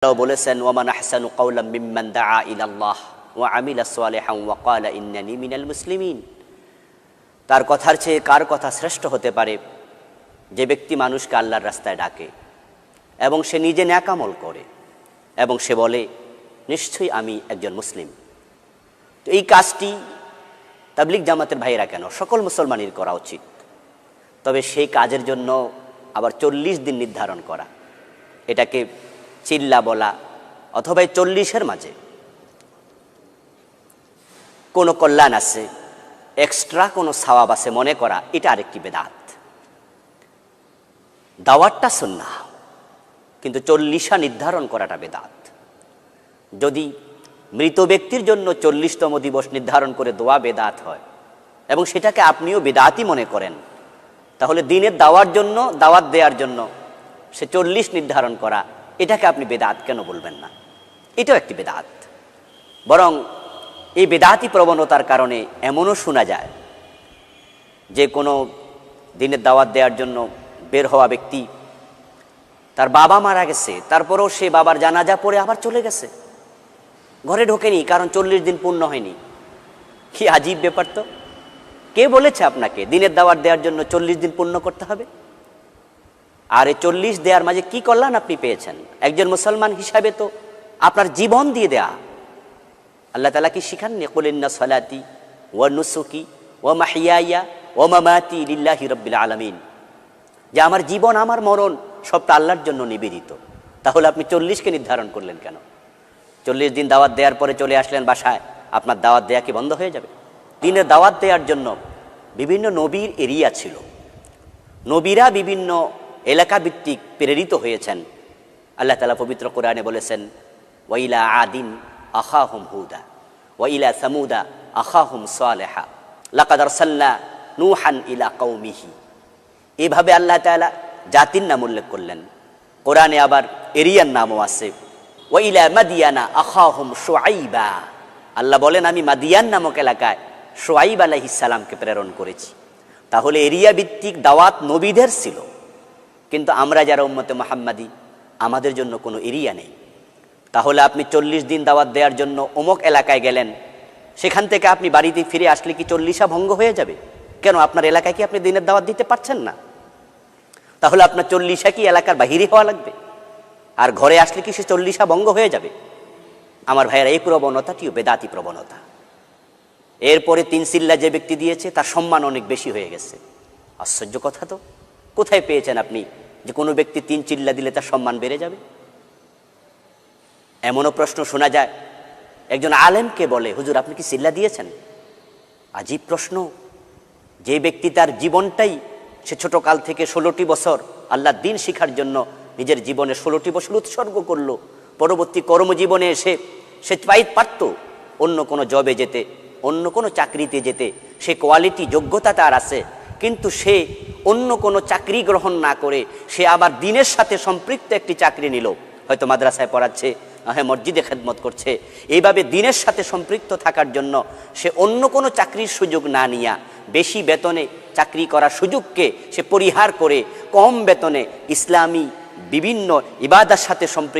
বলেছেন ওয়ামান আহসানু কাওলাম মিম্মান দাআ ইলাল্লাহ ওয়া আমিলা সালিহান ওয়া ক্বালা ইন্নানি মিনাল মুসলিমিন। তার কথার চেয়ে কার কথা শ্রেষ্ঠ হতে পারে? যে ব্যক্তি মানুষকে আল্লাহর রাস্তায় ডাকে এবং সে নিজে নেক আমল করে এবং সে বলে নিশ্চয়ই আমি একজন মুসলিম। তো এই কাজটি তাবলীগ জামাতের ভাইয়েরা কেন সকল মুসলমানের করা উচিত। তবে সেই কাজের জন্য আবার 40 দিন নির্ধারণ করা, এটাকে চিল্লা বলা অথবা 40-এর মাঝে কোনো কল্যাণ আছে, এক্সট্রা কোনো সওয়াব আছে মনে করা, এটা আরেকটি বেদাত। দাওয়াতটা সুন্নাহ, কিন্তু 40 নির্ধারণ করাটা বেদাত। যদি মৃত ব্যক্তির জন্য 40তম দিবস নির্ধারণ করে দোয়া বেদাত হয় এবং সেটাকে আপনিও বেদাতই মনে করেন, তাহলে দিনের দাওয়ার জন্য, দাওয়াত দেওয়ার জন্য সে 40 নির্ধারণ করা, এটাকে আপনি বেদাত কেন বলবেন না? এটাও একটি বেদাত। বরং এই বেদাতি প্রবণতার কারণে এমনও শোনা যায় যে কোনো দিনের দাওয়াত দেওয়ার জন্য বের হওয়া ব্যক্তি, তার বাবা মারা গেছে, তারপরেও সে বাবার জানাজা পড়ে আবার চলে গেছে, ঘরে ঢোকেনি, কারণ 40 দিন পূর্ণ হয়নি। কি আজীব ব্যাপার! তো কে বলেছে আপনাকে দিনের দাওয়াত দেওয়ার জন্য 40 দিন পূর্ণ করতে হবে? আর এই 40 দেওয়ার মাঝে কি কল্যাণ আপনি পেয়েছেন? একজন মুসলমান হিসাবে তো আপনার জীবন দিয়ে দেয়া। আল্লাহ তাআলা কি শিখাননি কুল ইন্না সালাতি ওয়া নুসুকি ওয়া মাহইয়ায়া ওয়া মামাতি লিল্লাহি রাব্বিল আলামিন, যে আমার জীবন আমার মরণ সবটা আল্লাহর জন্য নিবেদিত। তাহলে আপনি 40কে নির্ধারণ করলেন কেন? 40 দিন দাওয়াত দেওয়ার পরে চলে আসলেন বাসায়, আপনার দাওয়াত দেয়া কি বন্ধ হয়ে যাবে? দিনের দাওয়াত দেওয়ার জন্য বিভিন্ন নবীর এরিয়া ছিল, নবীরা বিভিন্ন এলাকা ভিত্তিক প্রেরিত হয়েছেন। আল্লাহ তাআলা পবিত্র কোরআনে বলেছেন ওয়াইলা আদিন আখাহুম হুদা ওয়াইলা সামুদা আখাহুম সালেহা লাকাদ আরসালনা নূহান ইলা কওমিহি। এভাবে আল্লাহ তাআলা জাতির নাম উল্লেখ করলেন। কোরআনে আবার এরিয়ার নামও আছে, ওয়াইলা মাদিয়ানা আখাহুম শুআইবা। আল্লাহ বলেন আমি মাদিয়ান নামক এলাকায় শুআইব আলাইহিস সালামকে প্রেরণ করেছি। তাহলে এরিয়া ভিত্তিক দাওয়াত নবীদের ছিল, কিন্তু আমরা যারা উম্মতে মুহাম্মাদি, আমাদের জন্য কোনো এরিয়া নেই। তাহলে আপনি 40 দিন দাওয়াত দেওয়ার জন্য অমুক এলাকায় গেলেন, সেখান থেকে আপনি বাড়িতে ফিরে আসলে কি 40 ভঙ্গ হয়ে যাবে? কেন? আপনার এলাকায় কি আপনি দিনের দাওয়াত দিতে পারছেন না? তাহলে আপনার 40 কি এলাকার বাহিরে হওয়া লাগবে? আর ঘরে আসলে কি সে 40 ভঙ্গ হয়ে যাবে? আমার ভাইয়েরা, এই প্রবণতাটিও বেদাতি প্রবণতা। এরপরে 3 চিল্লা যে ব্যক্তি দিয়েছে তার সম্মান অনেক বেশি হয়ে গেছে। আশ্চর্য কথা! তো কোথায় পেয়েছেন আপনি যে কোনো ব্যক্তি 3 চিল্লা দিলে তার সম্মান বেড়ে যাবে? এমনও প্রশ্ন শোনা যায়, একজন আলেমকে বলে হুজুর আপনি কি চিল্লা দিয়েছেন? আজীব প্রশ্ন। যে ব্যক্তি তার জীবনটাই, সে ছোটকাল থেকে 16টি বছর আল্লাহর দ্বীন শিখার জন্য নিজের জীবনে 16টি বছর উৎসর্গ করলো, পরবর্তী কর্মজীবনে সে পারত অন্য কোনো জবে যেতে, অন্য কোনো চাকরিতে যেতে, সে কোয়ালিটি যোগ্যতা তার আছে, কিন্তু সে অন্য কোনো চাকরি গ্রহণ না করে সে আবার দ্বীনের সাথে সম্পৃক্ত একটি চাকরি নিল, হয়তো মাদ্রাসায় পড়াচ্ছে, হ্যাঁ মসজিদে খেদমত করছে। এইভাবে দ্বীনের সাথে সম্পৃক্ত থাকার জন্য সে অন্য কোনো চাকরির সুযোগ না নিয়া বেশি বেতনে চাকরি করার সুযোগকে সে পরিহার করে কম বেতনে ইসলামী বিভিন্ন ইবাদার সাথে সম্পৃক্ত